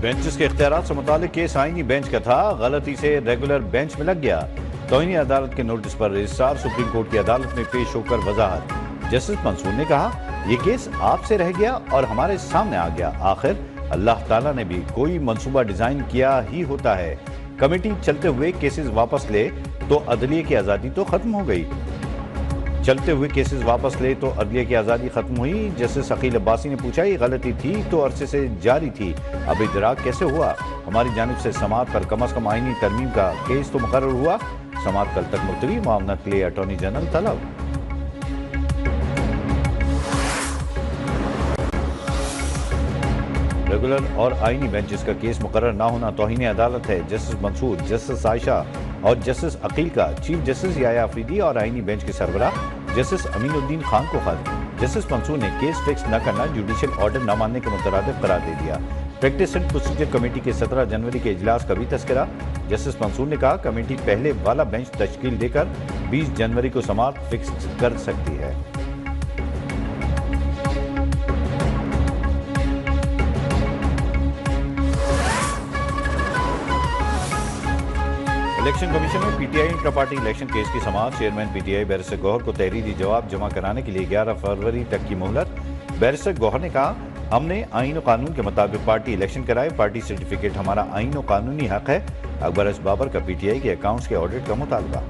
Benches کے اختیارات سے متعلق کیس آئینی بینچ کا تھا، غلطی سے ریگولر بینچ میں لگ گیا۔ توہین عدالت کے نوٹس پر رجسٹرار سپریم کورٹ کی عدالت میں پیش ہو کر وضاحت۔ جسٹس منصور نے کہا، یہ کیس آپ سے رہ گیا اور ہمارے سامنے آ گیا، آخر اللہ تعالیٰ نے بھی کوئی منصوبہ ڈیزائن کیا ہی ہوتا ہے۔ کمیٹی چلتے ہوئے کیسز واپس لے تو عدلیہ کی آزادی تو ختم ہو گئی۔ چلتے ہوئے کیسز واپس لے تو عدلیہ کی آزادی ختم ہوئی۔ جسٹس عقیل عباسی نے پوچھا، یہ غلطی تھی تو عرصے سے جاری تھی، اب ادراک کیسے ہوا؟ ہماری جانب سے سماعت پر کم از کم آئینی ترمیم کا کیس تو مقرر ہوا، سماعت کل تک ملتوی، معاونت کے لیے اٹارنی جنرل طلب۔ ریگولر اور آئینی بینچز کا کیس مقرر نہ ہونا توہین عدالت ہے۔ جسٹس منصور، جسٹس عائشہ اور جسٹس عقیل کا چیف جسٹس یحییٰ آفریدی اور آئینی بینچ کے سربراہ جسٹس امین الدین خان کو خط۔ جسٹس منصور نے کیس فکس نہ کرنا جوڈیشل آرڈر نہ ماننے کے مترادف قرار دے دیا۔ پریکٹس اینڈ پروسیجر کمیٹی کے 17 جنوری کے اجلاس کا بھی تذکرہ۔ جسٹس منصور نے کہا، کمیٹی پہلے والا بینچ تشکیل دے کر 20 جنوری کو سماعت فکس کر سکتی ہے۔ الیکشن کمیشن میں P T I intra party election case کی سماعت۔ Chairman P T I barrister Gohar کو تحریری جواب جمع کرانے کے لیے 11 فروری تک کی مہلت۔ بیرسٹر گوہر نے کہا، ہم نے آئین و قانون کے مطابق پارٹی الیکشن کرائے، پارٹی سرٹیفکیٹ ہمارا آئین و قانونی حق ہے۔ اکبر ایس بابر کا پی ٹی آئی کے اکاؤنٹس کے آڈٹ کا مطالبہ۔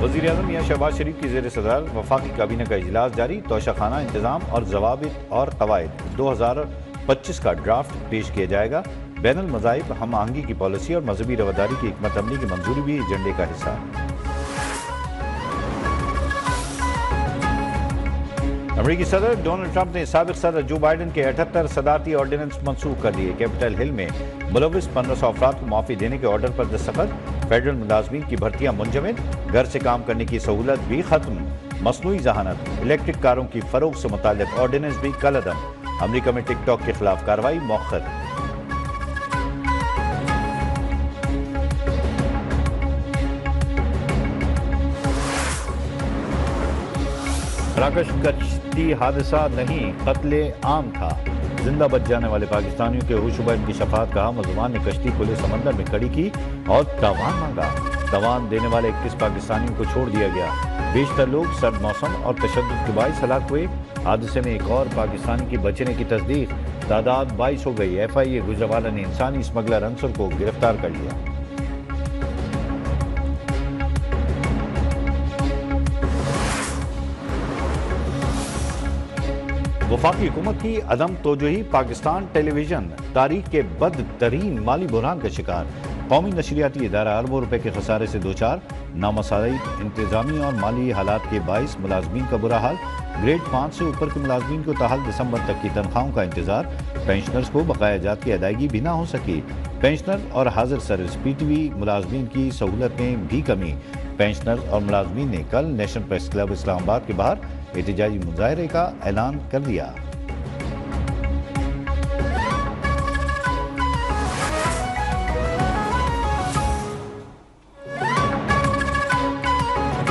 وزیر اعظم میاں شہباز شریف کی زیر صدارت وفاقی کابینہ کا اجلاس جاری۔ توشہ خانہ انتظام اور ضوابط اور قواعد 2025 کا ڈرافٹ پیش کیا جائے گا۔ بین المذاہب ہم آہنگی کی پالیسی اور مذہبی رواداری کی حکمت عملی کی منظوری بھی ایجنڈے کا حصہ۔ امریکی صدر ڈونلڈ ٹرمپ نے سابق صدر جو بائیڈن کے 78 صدارتی آرڈیننس منسوخ کر دیے۔ کیپٹل ہل میں ملوث 1500 افراد کو معافی دینے کے آرڈر پر دستخط۔ فیڈرل ملازمین کی بھرتیاں منجمد، گھر سے کام کرنے کی سہولت بھی ختم۔ مصنوعی ذہانت، الیکٹرک کاروں کی فروغ سے متعلق آرڈیننس بھی کالعدم۔ امریکہ میں ٹک ٹاک کے خلاف کارروائی مؤخر۔ مراکش کشتی حادثہ نہیں، قتل عام تھا، زندہ بچ جانے والے پاکستانیوں کے ہوش و بین کی شفاعت۔ کہا، ملزمان نے کشتی کھلے سمندر میں کھڑی کی اور تاوان مانگا۔ تاوان دینے والے 21 پاکستانیوں کو چھوڑ دیا گیا۔ بیشتر لوگ سرد موسم اور تشدد کے باعث ہلاک ہوئے۔ حادثے میں ایک اور پاکستانی کی بچنے کی تصدیق، تعداد 22 ہو گئی۔ ایف آئی اے گجرانوالہ نے انسانی اسمگلر عنصر کو گرفتار کر لیا۔ وفاقی حکومت کی عدم توجہی، پاکستان ٹیلی ویژن تاریخ کے بدترین مالی بحران کا شکار۔ قومی نشریاتی ادارہ اربوں روپے کے خسارے سے دوچار۔ نامساعد انتظامی اور مالی حالات کے باعث ملازمین کا برا حال۔ گریڈ 5 سے اوپر کے ملازمین کو تاحال دسمبر تک کی تنخواہوں کا انتظار۔ پینشنرز کو بقایا جات کی ادائیگی بھی نہ ہو سکی۔ پینشنر اور حاضر سروس پی ٹی وی ملازمین کی سہولت میں بھی کمی۔ پینشنرز اور ملازمین نے کل نیشنل پریس کلب اسلام آباد کے باہر احتجاجی مظاہرے کا اعلان کر دیا۔